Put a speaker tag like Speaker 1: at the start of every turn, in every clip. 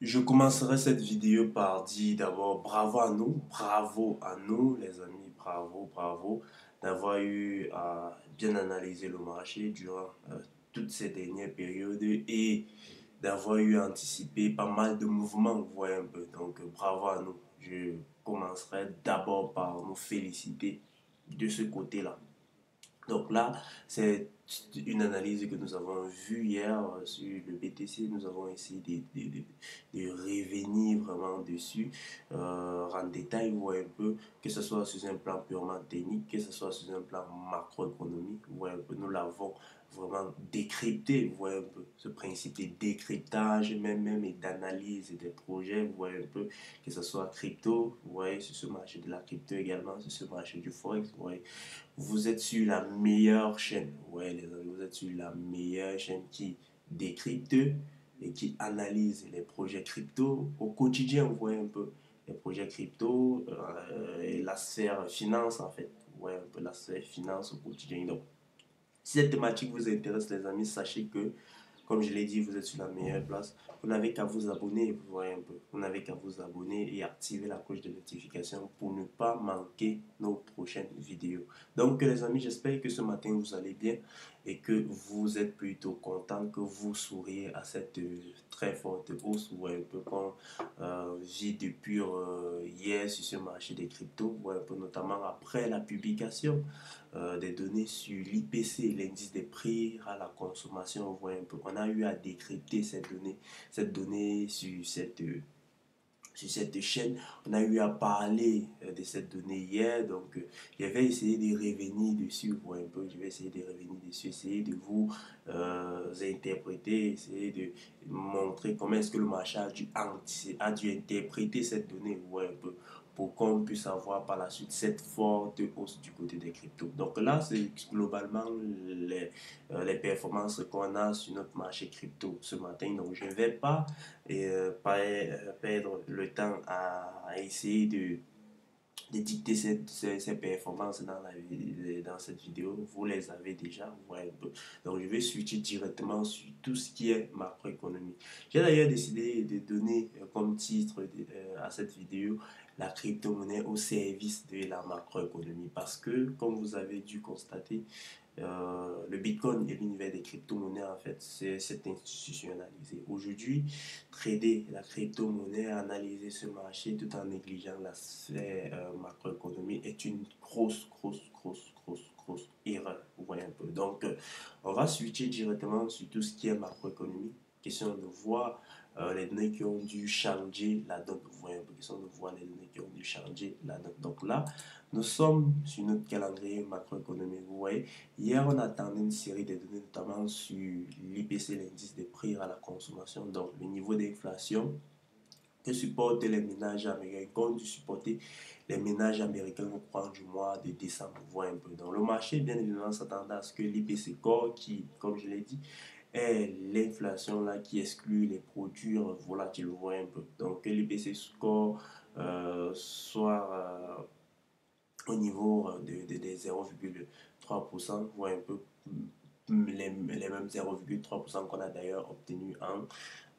Speaker 1: Je commencerai cette vidéo par dire d'abord bravo à nous les amis, bravo d'avoir eu à bien analyser le marché durant toutes ces dernières périodes et d'avoir eu à anticiper pas mal de mouvements, vous voyez un peu. Donc bravo à nous. Je commencerai d'abord par nous féliciter de ce côté-là. Donc là, c'est une analyse que nous avons vue hier sur le BTC. Nous avons essayé de revenir vraiment dessus, en détail, voir un peu, que ce soit sur un plan purement technique, que ce soit sur un plan macroéconomique, voir un peu, nous l'avons vraiment décrypté, voir un peu ce principe de décryptage, même et d'analyse des projets, voir un peu, que ce soit crypto, vous voyez, sur ce marché de la crypto également, sur ce marché du Forex, vous voyez, vous êtes sur la meilleure chaîne. Ouais, les amis, vous êtes sur la meilleure chaîne qui décrypte et qui analyse les projets crypto au quotidien. Vous voyez un peu les projets crypto et la sphère finance en fait. Ouais, un peu la sphère finance au quotidien. Donc, si cette thématique vous intéresse, les amis, sachez que comme je l'ai dit, vous êtes sur la meilleure place. Vous n'avez qu'à vous abonner, vous voyez un peu. Vous n'avez qu'à vous abonner et activer la cloche de notification pour ne pas manquer nos prochaines vidéos. Donc les amis, j'espère que ce matin vous allez bien et que vous êtes plutôt content, que vous souriez à cette très forte hausse. Vous voyez un peu qu'on vit depuis hier sur ce marché des cryptos. Vous voyez un peu notamment après la publication des données sur l'IPC, l'indice des prix à la consommation. On voit un peu, on a eu à décrypter cette donnée sur cette chaîne. On a eu à parler de cette donnée hier, donc je vais essayer de revenir dessus, voir un peu, je vais essayer de revenir dessus, essayer de vous interpréter, essayer de montrer comment est-ce que le marché a dû interpréter cette donnée, voir un peu, pour qu'on puisse avoir par la suite cette forte hausse du côté des cryptos. Donc là, c'est globalement les performances qu'on a sur notre marché crypto ce matin. Donc je ne vais pas perdre le temps à essayer de dicter ces performances dans cette vidéo. Vous les avez déjà, vous voyez un peu. Donc, je vais switcher directement sur tout ce qui est macroéconomie. J'ai d'ailleurs décidé de donner comme titre à cette vidéo la crypto-monnaie au service de la macroéconomie. Parce que, comme vous avez dû constater, le Bitcoin et l'univers des crypto-monnaies, en fait, c'est institutionnalisé. Aujourd'hui, trader la crypto-monnaie, analyser ce marché tout en négligeant la sphère macroéconomie est une grosse erreur. Vous voyez un peu. Donc, on va switcher directement sur tout ce qui est macroéconomie. Question de voir les données qui ont dû changer la donne. Vous voyez un peu. Question de voir les données qui ont dû changer la donne. Donc là, nous sommes sur notre calendrier macroéconomique. Vous voyez, hier, on attendait une série de données, notamment sur l'IPC, l'indice des prix à la consommation, donc le niveau d'inflation que supportent les ménages américains, qu'ont dû supporter les ménages américains au cours du mois de décembre. Vous voyez un peu. Donc, le marché, bien évidemment, s'attendait à ce que l'IPC Core, qui, comme je l'ai dit, est l'inflation là qui exclut les produits volatiles. Vous voyez un peu. Donc, que l'IPC Score soit au niveau de 0,3%, voire un peu les mêmes 0,3% qu'on a d'ailleurs obtenu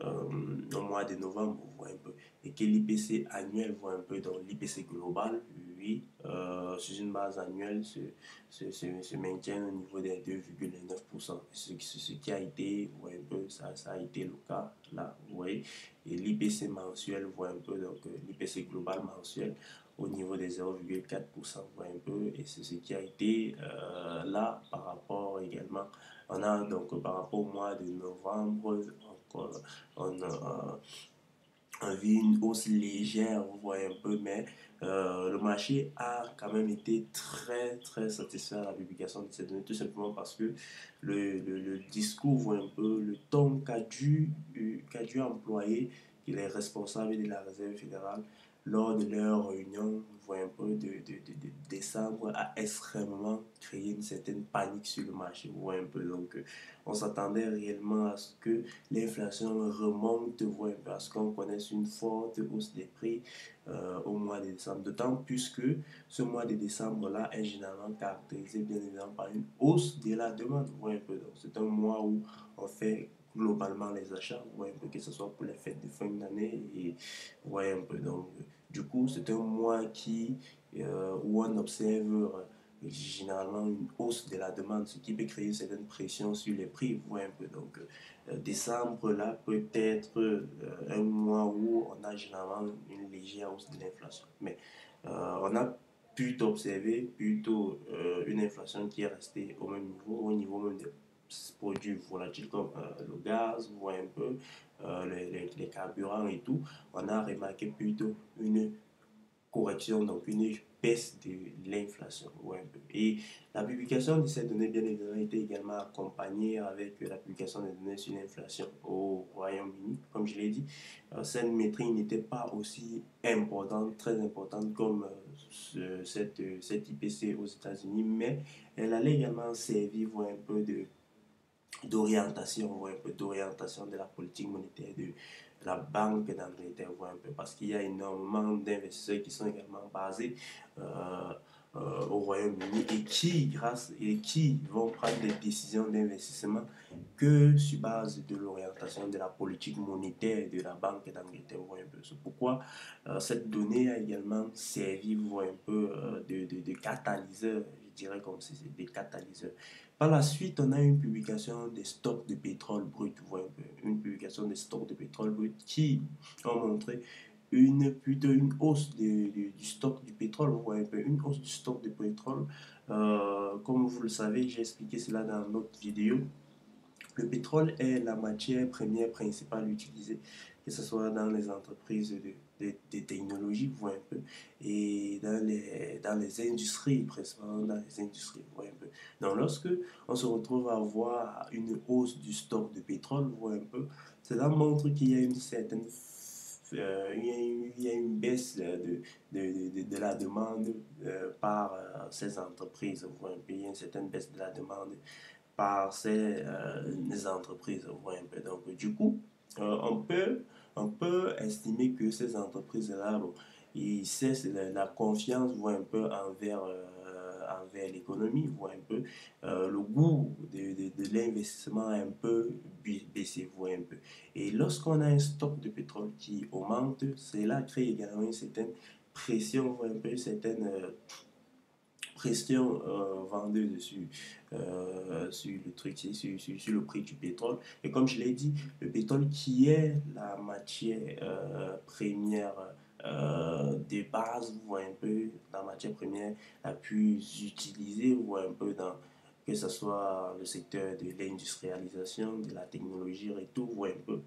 Speaker 1: au mois de novembre, voit un peu, et que l'IPC annuel voit un peu, dans l'IPC global, lui, sur une base annuelle, se maintient au niveau des 2,9%. Ce qui a été, vous voyez un peu, ça a été le cas là, vous voyez, et l'IPC mensuel voit un peu, donc l'IPC global mensuel au niveau des 0,4%, voit un peu, et c'est ce qui a été là par rapport également. On a donc par rapport au mois de novembre, encore, on vit une hausse légère, vous voyez un peu, mais le marché a quand même été très satisfait à la publication de ces données, tout simplement parce que le discours, voit un peu le ton qu'a dû employer les responsables de la Réserve fédérale lors de leur réunion, voit un peu de décembre, a extrêmement créé une certaine panique sur le marché, vous voyez un peu. Donc, on s'attendait réellement à ce que l'inflation remonte, voire parce qu'on connaît une forte hausse des prix au mois de décembre. D'autant plus que ce mois de décembre-là est généralement caractérisé bien évidemment par une hausse de la demande. Un peu. Donc, c'est un mois où on fait globalement les achats, vous voyez un peu, que ce soit pour les fêtes de fin d'année, et vous voyez un peu. Donc, du coup, c'est un mois où on observe généralement une hausse de la demande, ce qui peut créer une certaine pression sur les prix, vous voyez un peu. Donc, décembre, là, peut être un mois où on a généralement une légère hausse de l'inflation. Mais on a plutôt observé une inflation qui est restée au niveau même des produits volatiles comme le gaz, vous voyez un peu, les carburants et tout. On a remarqué plutôt une correction, donc une baisse de l'inflation. Ouais. Et la publication de ces données, bien évidemment, était également accompagnée avec la publication des données sur l'inflation au Royaume-Uni. Comme je l'ai dit, cette métrique n'était pas aussi importante, très importante comme cette IPC aux États-Unis, mais elle allait également servir un peu d'orientation, un peu d'orientation de la politique monétaire de la Banque d'Angleterre, un peu, parce qu'il y a énormément d'investisseurs qui sont également basés au Royaume-Uni et qui vont prendre des décisions d'investissement que sur base de l'orientation de la politique monétaire de la Banque d'Angleterre. Un peu. C'est pourquoi cette donnée a également servi un peu de catalyseur, je dirais comme si c'était des catalyseurs. Par la suite, on a une publication des stocks de pétrole brut, une publication des stocks de pétrole brut qui ont montré plutôt une hausse du stock du pétrole, une hausse du stock de pétrole. Comme vous le savez, j'ai expliqué cela dans notre vidéo. Le pétrole est la matière première principale utilisée, que ce soit dans les entreprises de technologie, vous voyez un peu, et dans les industries, principalement dans les industries, vous voyez un peu. Donc, lorsque on se retrouve à avoir une hausse du stock de pétrole, vous voyez un peu, cela montre qu'il y a une certaine il y a une baisse de la demande par ces entreprises. Vous voyez un peu, il y a une certaine baisse de la demande par ces entreprises. Un peu. Donc, du coup, on peut estimer que ces entreprises-là, bon, ils cessent la confiance un peu envers l'économie, un peu le goût de l'investissement a un peu baissé, un peu. Et lorsqu'on a un stock de pétrole qui augmente, cela crée également une certaine pression, un peu une certaine pression vendeuse sur le truc, sur le prix du pétrole. Et comme je l'ai dit, le pétrole qui est la matière première de base, vous voyez un peu, la matière première la plus utilisée, vous voyez un peu dans que ce soit le secteur de l'industrialisation, de la technologie et tout, vous voyez un peu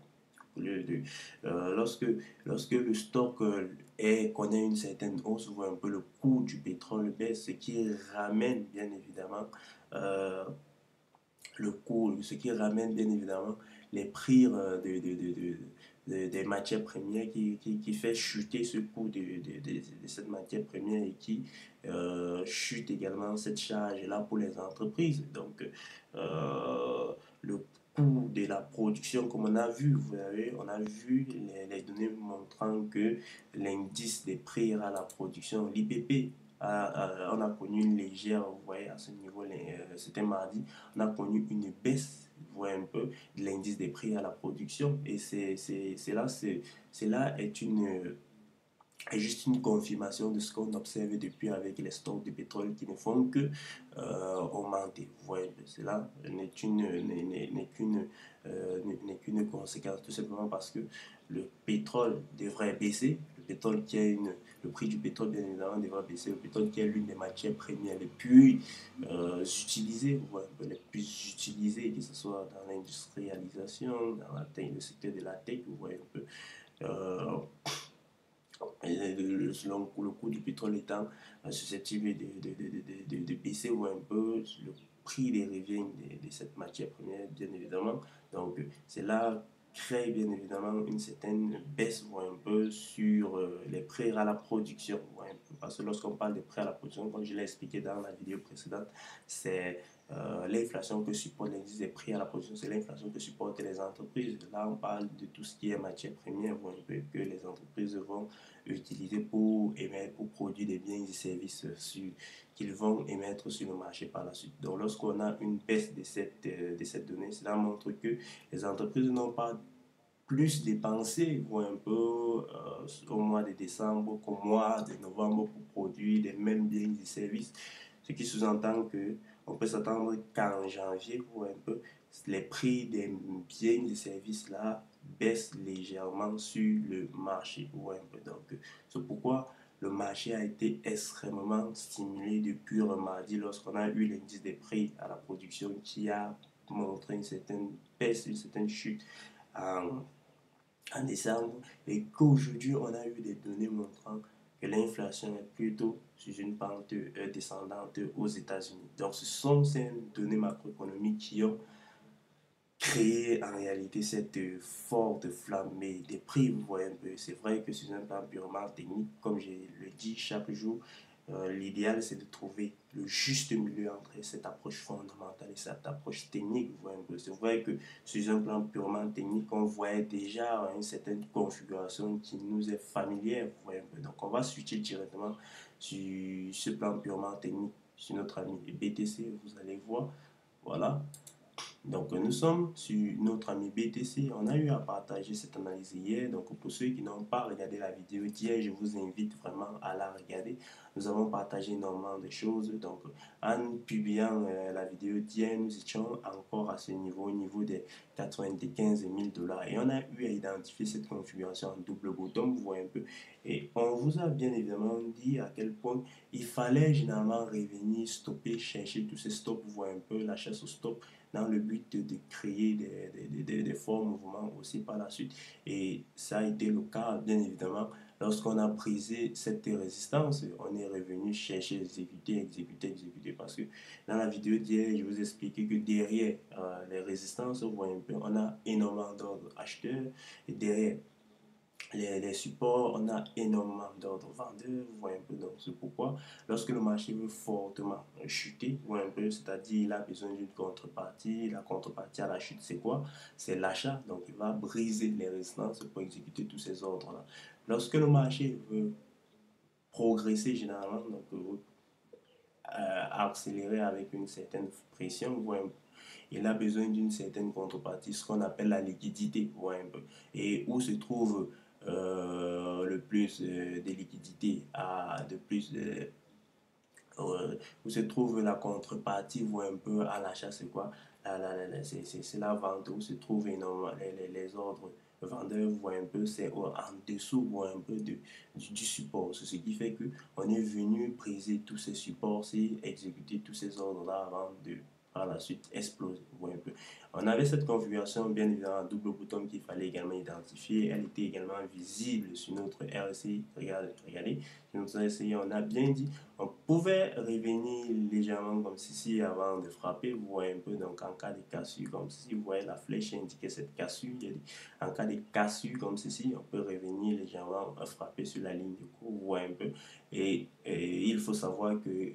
Speaker 1: le, de, lorsque le stock connaît une certaine hausse, ou un peu le coût du pétrole baisse, ce qui ramène bien évidemment euh, ce qui ramène bien évidemment les prix des matières premières qui fait chuter ce coût de cette matière première et qui chute également cette charge-là pour les entreprises. Donc, le coût de la production, comme on a vu, vous savez, on a vu les données montrant que l'indice des prix à la production, l'IPP, on a connu une légère, vous voyez, à ce niveau, c'était mardi, on a connu une baisse, vous voyez un peu, de l'indice des prix à la production. Et c'est là est juste une confirmation de ce qu'on observe depuis avec les stocks de pétrole qui ne font que augmenter. Vous voyez, cela n'est qu'une conséquence, tout simplement parce que le pétrole devrait baisser. Le prix du pétrole, bien évidemment, devrait baisser. Le pétrole qui est l'une des matières premières les plus utilisées, les plus utilisées, que ce soit dans l'industrialisation, dans le secteur de la tech, vous voyez un peu. Euh, selon le coût du pétrole étant susceptible de baisser ou un peu le prix des revenus de cette matière première, bien évidemment. Donc, cela crée bien évidemment une certaine baisse ou un peu sur les prêts à la production. Parce que lorsqu'on parle des prêts à la production, comme je l'ai expliqué dans la vidéo précédente, c'est l'inflation que supporte l'indice des prix à la production, c'est l'inflation que supportent les entreprises. Là, on parle de tout ce qui est matière première, que les entreprises vont utiliser pour émettre, pour produire des biens et services qu'ils vont émettre sur le marché par la suite. Donc, lorsqu'on a une baisse de cette donnée, cela montre que les entreprises n'ont pas plus dépensé un peu au mois de décembre qu'au mois de novembre pour produire les mêmes biens et services. Ce qui sous-entend que on peut s'attendre qu'en janvier, un peu, les prix des biens et services là baissent légèrement sur le marché. Un peu. Donc, c'est pourquoi le marché a été extrêmement stimulé depuis mardi lorsqu'on a eu l'indice des prix à la production qui a montré une certaine baisse, une certaine chute en, en décembre et qu'aujourd'hui on a eu des données montrant que l'inflation est plutôt sur une pente descendante aux États-Unis. Donc ce sont ces données macroéconomiques qui ont créé en réalité cette forte flambée des prix. Vous voyez un peu, c'est vrai que sur un plan purement technique, comme je le dis chaque jour, l'idéal c'est de trouver le juste milieu entre cette approche fondamentale et cette approche technique. Vous voyez un peu, c'est vrai que sur un plan purement technique, on voit déjà une certaine configuration qui nous est familière. Vous voyez un peu, donc on va switcher directement sur ce plan purement technique sur notre ami BTC. Vous allez voir, voilà. Donc, nous sommes sur notre ami BTC. On a eu à partager cette analyse hier. Donc, pour ceux qui n'ont pas regardé la vidéo d'hier, je vous invite vraiment à la regarder. Nous avons partagé énormément de choses. Donc, en publiant la vidéo d'hier, nous étions encore à ce niveau, au niveau des 95 000 dollars. Et on a eu à identifier cette configuration en double bottom, vous voyez un peu. Et on vous a bien évidemment dit à quel point il fallait généralement revenir, stopper, chercher tous ces stops, vous voyez un peu, la chasse au stop dans le but de créer des forts mouvements aussi par la suite. Et ça a été le cas, bien évidemment, lorsqu'on a brisé cette résistance, on est revenu chercher, exécuter, parce que dans la vidéo d'hier, je vous ai expliqué que derrière les résistances, vous voyez un peu, on a énormément d'ordres acheteurs, et derrière les supports, on a énormément d'ordres vendeurs, vous voyez un peu, donc c'est pourquoi lorsque le marché veut fortement chuter, vous voyez un peu, c'est-à-dire il a besoin d'une contrepartie, la contrepartie à la chute c'est quoi? C'est l'achat, donc il va briser les résistances pour exécuter tous ces ordres-là. Lorsque le marché veut progresser généralement, donc accélérer avec une certaine pression, vous voyez un peu, il a besoin d'une certaine contrepartie, ce qu'on appelle la liquidité, vous voyez un peu. Et où se trouve le plus de liquidité, de plus de, où se trouve la contrepartie, vous voyez un peu à l'achat, c'est quoi? C'est la vente, où se trouvent énormément les ordres vendeurs, vous voyez un peu, c'est en dessous, vous voyez un peu du support. C'est ce qui fait que on est venu briser tous ces supports, exécuter tous ces ordres-là avant de par la suite exploser. Vous voyez un peu. On avait cette configuration bien évidemment double bouton qu'il fallait également identifier. Elle était également visible sur notre RSI. Regardez, sur notre RSI, on a bien dit on pouvait revenir légèrement comme ceci avant de frapper. Vous voyez un peu, donc en cas de cassure comme ceci, vous voyez la flèche indiquer cette cassure. En cas de cassure comme ceci, on peut revenir légèrement frapper sur la ligne de cours. Vous voyez un peu. Et il faut savoir que,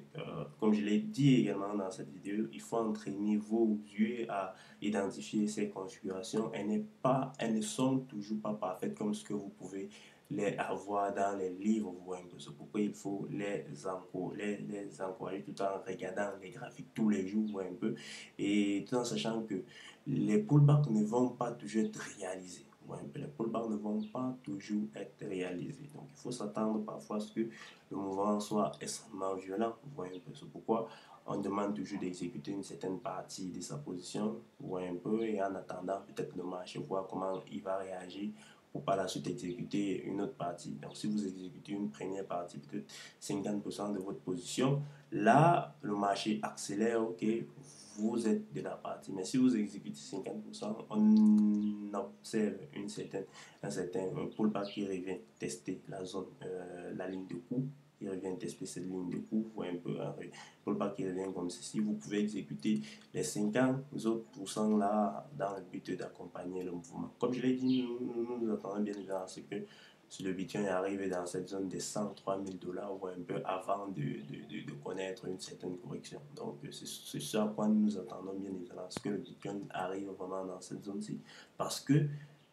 Speaker 1: comme je l'ai dit également dans cette vidéo, il faut entraîner vos yeux à identifier ces configurations. Elles ne sont toujours pas parfaites comme ce que vous pouvez les avoir dans les livres. Vous voyez un peu. C'est pourquoi il faut les encourager tout en regardant les graphiques tous les jours. Vous voyez un peu. Et tout en sachant que les pullbacks ne vont pas toujours être réalisés. Ouais, les pullbacks ne vont pas toujours être réalisés. Donc il faut s'attendre parfois à ce que le mouvement soit extrêmement violent. Vous voyez un peu. C'est pourquoi on demande toujours d'exécuter une certaine partie de sa position. Vous voyez un peu. Et en attendant peut-être le marché, voir comment il va réagir pour par la suite exécuter une autre partie. Donc si vous exécutez une première partie, peut-être 50% de votre position, là le marché accélère, ok, vous êtes de la partie. Mais si vous exécutez 50%, on observe un certain pullback qui revient tester la zone, la ligne de coup, qui revient tester cette ligne de coup, vous voyez un peu un pullback qui revient comme ceci. Vous pouvez exécuter les 50 autres pourcents là dans le but d'accompagner le mouvement. Comme je l'ai dit, nous attendons bien évidemment ce que si le Bitcoin arrive dans cette zone des 103 000 dollars ou un peu avant de connaître une certaine correction. Donc, c'est ce à quoi nous nous attendons bien évidemment, ce que le Bitcoin arrive vraiment dans cette zone-ci. Parce que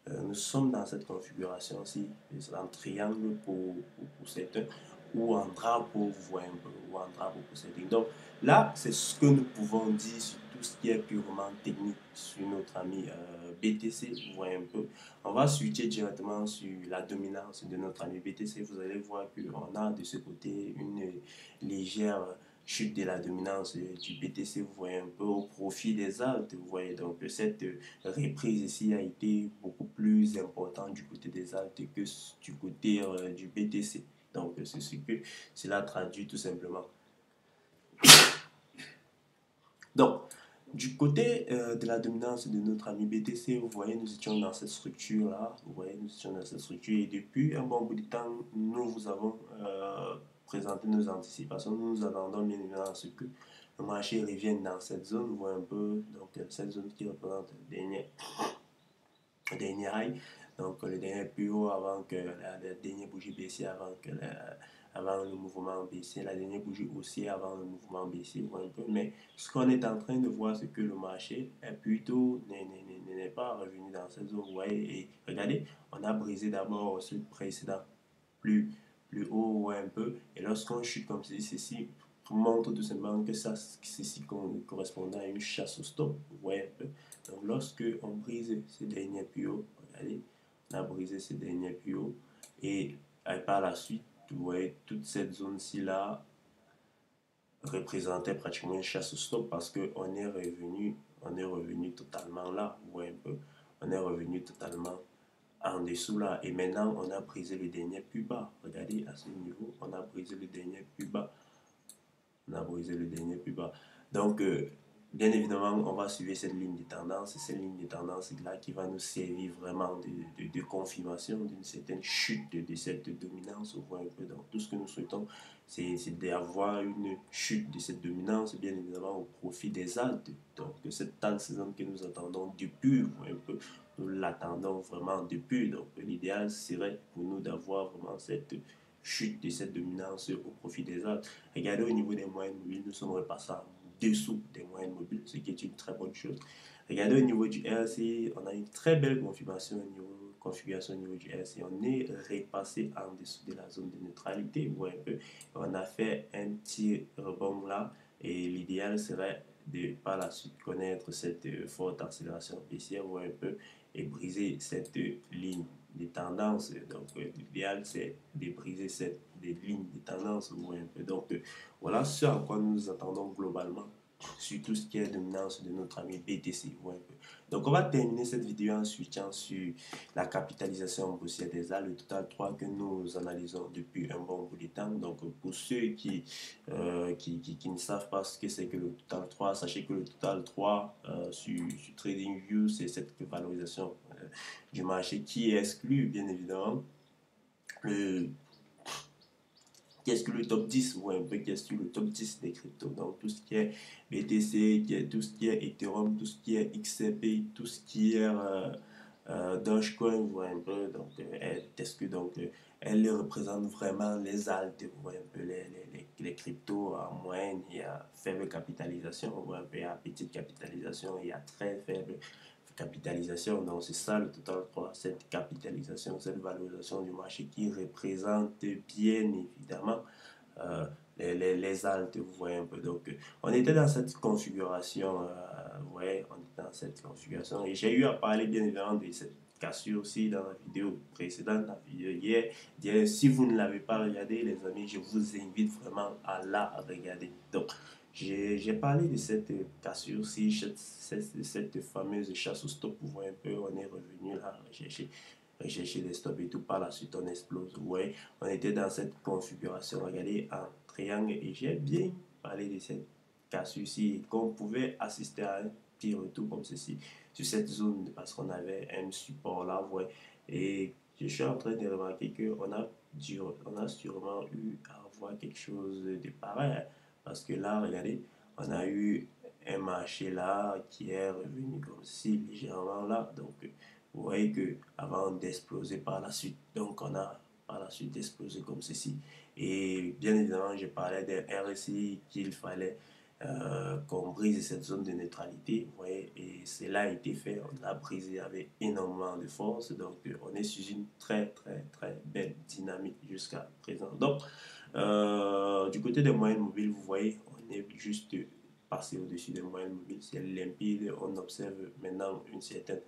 Speaker 1: nous sommes dans cette configuration-ci, en triangle pour certains, ou en drapeau, vous voyez un peu, ou en drapeau pour certains. Donc, là, c'est ce que nous pouvons dire sur tout ce qui est purement technique sur notre ami BTC, vous voyez un peu. On va switcher directement sur la dominance de notre ami BTC. Vous allez voir qu'on a de ce côté une légère chute de la dominance du BTC, vous voyez un peu, au profit des altes, vous voyez. Donc, cette reprise ici a été beaucoup plus importante du côté des altes que du côté du BTC. Donc, c'est ce que cela traduit tout simplement. Donc, du côté de la dominance de notre ami BTC, vous voyez, nous étions dans cette structure-là. Vous voyez, nous étions dans cette structure. Et depuis un bon bout de temps, nous vous avons présenté nos anticipations. Nous nous attendons bien évidemment à ce que le marché revienne dans cette zone. Vous voyez un peu, donc, cette zone qui représente le dernier high. Donc, le dernier plus haut avant que la dernière bougie baissière, avant le mouvement baissier, la dernière bougie haussière avant le mouvement baissier, un peu. Mais ce qu'on est en train de voir, c'est que le marché est plutôt n'est pas revenu dans cette zone. Vous voyez, et regardez, on a brisé d'abord ce précédent plus haut un peu. Et lorsqu'on chute comme ceci montre tout simplement que ceci correspond à une chasse au stop. Vous voyez un peu. Donc, lorsque on brise ces derniers plus hauts, regardez, on a brisé ces derniers plus hauts et par la suite, vous voyez, toute cette zone-ci là représentait pratiquement une chasse au stop parce qu'on est revenu totalement là, vous voyez un peu, on est revenu totalement en dessous là et maintenant on a brisé le dernier plus bas. Regardez à ce niveau, on a brisé le dernier plus bas. On a brisé le dernier plus bas. Donc, bien évidemment, on va suivre cette ligne de tendance. C'est cette ligne de tendance-là qui va nous servir vraiment de confirmation d'une certaine chute de cette dominance. On voit un peu dans tout ce que nous souhaitons, c'est d'avoir une chute de cette dominance, bien évidemment, au profit des altes. Donc, cette telle saison que nous attendons depuis, un peu, nous l'attendons vraiment depuis. Donc, l'idéal serait pour nous d'avoir vraiment cette chute de cette dominance au profit des altes. Regardez au niveau des moyennes mobiles, nous sommes repassés en dessous des moyennes mobiles, ce qui est une très bonne chose. Regardez au niveau du RSI, on a une très belle configuration au niveau du RSI. On est repassé en dessous de la zone de neutralité. Vous voyez un peu, on a fait un petit rebond là et l'idéal serait de par la suite connaître cette forte accélération baissière, vous voyez un peu, et briser cette ligne des tendances. Donc, l'idéal, c'est de briser des lignes de tendance. Vous voyez un peu. Donc, voilà ce à quoi nous nous attendons globalement sur tout ce qui est dominance de notre ami BTC. Vous voyez un peu. Donc, on va terminer cette vidéo en switchant sur la capitalisation boursière des A, le total 3 que nous analysons depuis un bon bout de temps. Donc, pour ceux qui ne savent pas ce que c'est que le total 3, sachez que le total 3 sur TradingView, c'est cette valorisation du marché qui exclut bien évidemment le, qui exclut le top 10 ou un peu qui exclut le top 10 des cryptos. Donc tout ce qui est BTC, tout ce qui est Ethereum, tout ce qui est XRP, tout ce qui est Dogecoin, vous voyez un peu, donc elle représente vraiment les altes, vous voyez un peu les cryptos en moyenne et à faible capitalisation, vous voyez un peu à petite capitalisation et à très faible capitalisation. Donc c'est ça le total 3, cette capitalisation, cette valorisation du marché qui représente bien évidemment les altes, vous voyez un peu. Donc on était dans cette configuration, vous voyez, on était dans cette configuration et j'ai eu à parler bien évidemment de cette cassure aussi dans la vidéo précédente, la vidéo hier. Si vous ne l'avez pas regardé, les amis, je vous invite vraiment à la regarder. Donc j'ai parlé de cette cassure-ci, cette fameuse chasse au stop. Vous voyez un peu, on est revenu là, rechercher les stops et tout. Par la suite, on explose. Vous voyez, on était dans cette configuration, regardez, en triangle. Et j'ai bien parlé de cette cassure-ci, qu'on pouvait assister à un petit retour comme ceci sur cette zone parce qu'on avait un support là, vous voyez. Et je suis en train de remarquer qu'on a sûrement eu à voir quelque chose de pareil. Parce que là, regardez, on a eu un marché là qui est revenu comme si légèrement là. Donc, vous voyez que avant d'exploser par la suite, donc on a par la suite d'exploser comme ceci. Et bien évidemment, je parlais d'un RSI qu'il fallait qu'on brise cette zone de neutralité, vous voyez, et cela a été fait, on l'a brisé avec énormément de force, donc on est sur une très belle dynamique jusqu'à présent. Donc, du côté des moyennes mobiles, vous voyez, on est juste passé au-dessus des moyennes mobiles, c'est limpide, on observe maintenant une certaine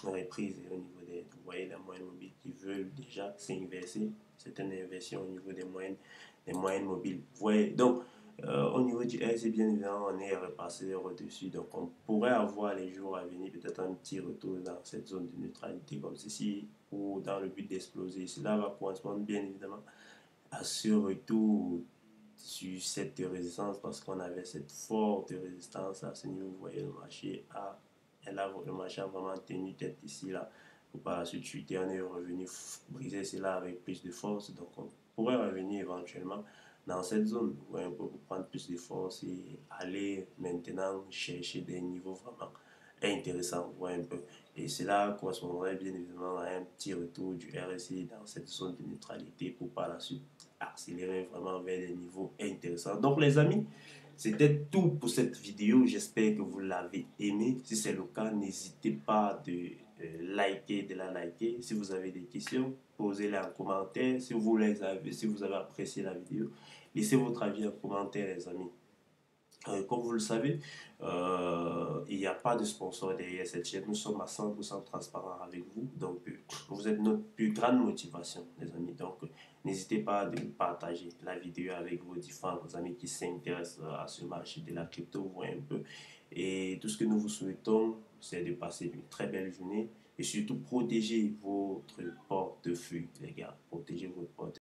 Speaker 1: reprise au niveau des, vous voyez, les moyennes mobiles qui veulent déjà s'inverser, c'est une inversion au niveau des moyennes mobiles, vous voyez, donc, au niveau du RSI, bien évidemment, on est repassé au-dessus. Donc, on pourrait avoir les jours à venir peut-être un petit retour dans cette zone de neutralité comme ceci, ou dans le but d'exploser. Cela va correspondre bien évidemment à ce retour sur cette résistance parce qu'on avait cette forte résistance à ce niveau. Vous voyez, le marché a vraiment tenu tête ici, là. Pour par la suite chuter, on est revenu briser cela avec plus de force. Donc, on pourrait revenir éventuellement dans cette zone, ouais, un peu pour prendre plus de force et aller maintenant chercher des niveaux vraiment intéressants, ouais, un peu. Et cela correspondrait bien évidemment à un petit retour du RSI dans cette zone de neutralité pour par la suite accélérer vraiment vers des niveaux intéressants. Donc les amis, c'était tout pour cette vidéo. J'espère que vous l'avez aimé. Si c'est le cas, n'hésitez pas de la liker. Si vous avez des questions, posez-les en commentaire. Si vous avez apprécié la vidéo, laissez votre avis en commentaire, les amis. Comme vous le savez, il n'y a pas de sponsor derrière cette chaîne. Nous sommes à 100% transparents avec vous. Donc, vous êtes notre plus grande motivation, les amis. Donc, n'hésitez pas à partager la vidéo avec vos différents amis qui s'intéressent à ce marché de la crypto, voyez un peu. Et tout ce que nous vous souhaitons, c'est de passer une très belle journée et surtout protéger votre portefeuille, les gars. Protégez votre portefeuille.